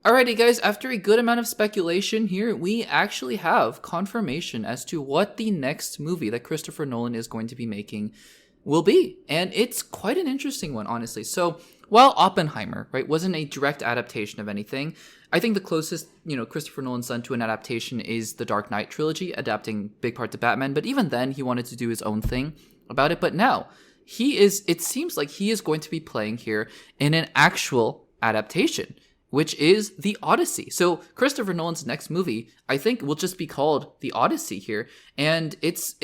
Alrighty, guys, after a good amount of speculation here, we actually have confirmation as to what the next movie that Christopher Nolan is going to be making will be. And it's quite an interesting one, honestly. So, while Oppenheimer, right, wasn't a direct adaptation of anything, I think the closest, Christopher Nolan's done to an adaptation is the Dark Knight trilogy, adapting big parts of Batman. But even then, he wanted to do his own thing about it. But now, it seems like he is going to be playing here in an actual adaptation, which is the Odyssey. So Christopher Nolan's next movie, I think, will just be called the Odyssey here. And it's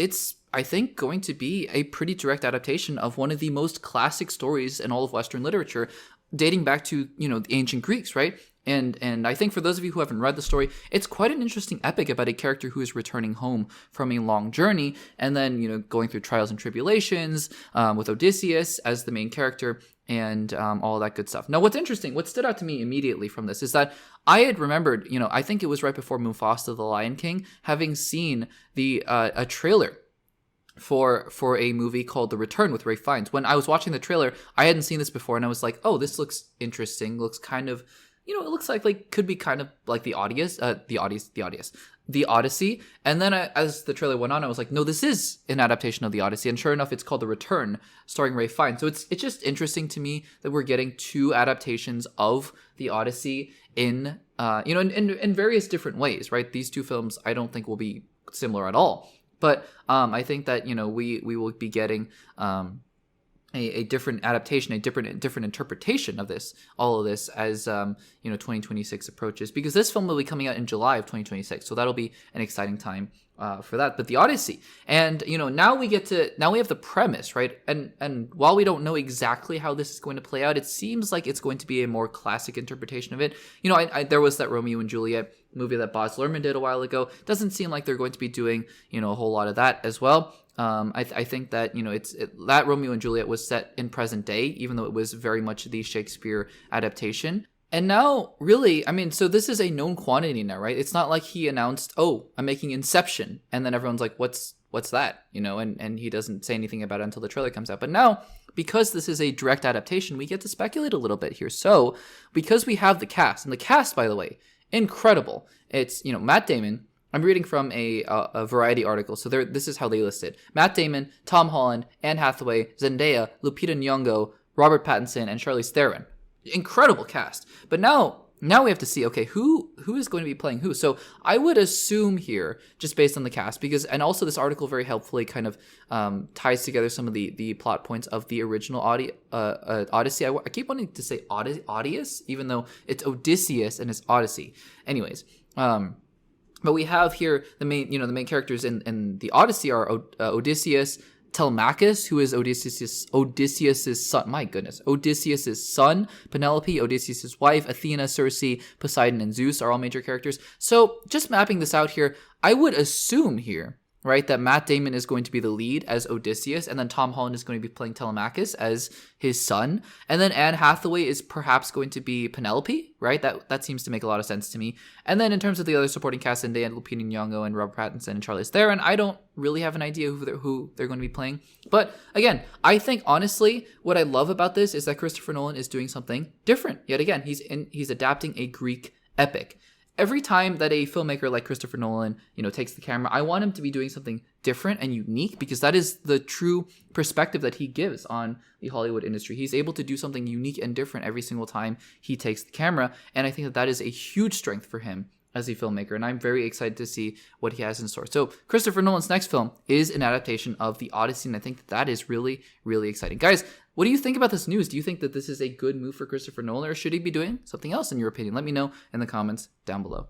I think, going to be a pretty direct adaptation of one of the most classic stories in all of Western literature, dating back to, the ancient Greeks, right? And I think for those of you who haven't read the story, it's quite an interesting epic about a character who is returning home from a long journey and then, going through trials and tribulations with Odysseus as the main character and all that good stuff. Now, what's interesting, what stood out to me immediately from this is that I had remembered, I think it was right before Mufasa the Lion King, having seen a trailer for a movie called The Return with Ralph Fiennes. When I was watching the trailer, I hadn't seen this before, and I was like, oh, this looks interesting, looks kind of, it looks like could be kind of like the Odyssey. And then as the trailer went on, I was like, no, this is an adaptation of the Odyssey. And sure enough, it's called The Return, starring Ralph Fiennes. So it's just interesting to me that we're getting two adaptations of the Odyssey in various different ways, right? These two films I don't think will be similar at all. But I think that, we will be getting a different adaptation, a different interpretation of all of this as 2026 approaches, because this film will be coming out in July of 2026, so that'll be an exciting time for that. But the Odyssey, and now we have the premise, right? And while we don't know exactly how this is going to play out, it seems like it's going to be a more classic interpretation of it. There was that Romeo and Juliet movie that Baz Luhrmann did a while ago. Doesn't seem like they're going to be doing a whole lot of that as well. I think that that Romeo and Juliet was set in present day, even though it was very much the Shakespeare adaptation. And now, really, so this is a known quantity now, right? It's not like he announced, "Oh, I'm making Inception," and then everyone's like, "What's that?" And he doesn't say anything about it until the trailer comes out. But now, because this is a direct adaptation, we get to speculate a little bit here. So, because we have the cast, and the cast, by the way, incredible. It's Matt Damon. I'm reading from a Variety article, so this is how they listed: Matt Damon, Tom Holland, Anne Hathaway, Zendaya, Lupita Nyong'o, Robert Pattinson, and Charlize Theron. Incredible cast. But now we have to see, okay, who is going to be playing who? So I would assume here, just based on the cast, and also this article very helpfully kind of ties together some of the plot points of the original Odyssey. I keep wanting to say Odysseus, even though it's Odysseus and it's Odyssey. Anyways, but we have here the main characters in the Odyssey are Odysseus, Telemachus, who is Odysseus's son. My goodness, Odysseus's son, Penelope, Odysseus's wife, Athena, Circe, Poseidon, and Zeus are all major characters. So just mapping this out here, I would assume here, right, that Matt Damon is going to be the lead as Odysseus, and then Tom Holland is going to be playing Telemachus as his son, and then Anne Hathaway is perhaps going to be Penelope, right? That seems to make a lot of sense to me. And then in terms of the other supporting cast, Zendaya, Lupita Nyong'o, and Robert Pattinson and Charlize Theron, I don't really have an idea who they're going to be playing. But again, I think honestly, what I love about this is that Christopher Nolan is doing something different. Yet again, he's adapting a Greek epic. Every time that a filmmaker like Christopher Nolan, takes the camera, I want him to be doing something different and unique, because that is the true perspective that he gives on the Hollywood industry. He's able to do something unique and different every single time he takes the camera, and I think that is a huge strength for him as a filmmaker, and I'm very excited to see what he has in store. So Christopher Nolan's next film is an adaptation of the Odyssey, and I think that is really, really exciting. Guys, what do you think about this news? Do you think that this is a good move for Christopher Nolan, or should he be doing something else in your opinion? Let me know in the comments down below.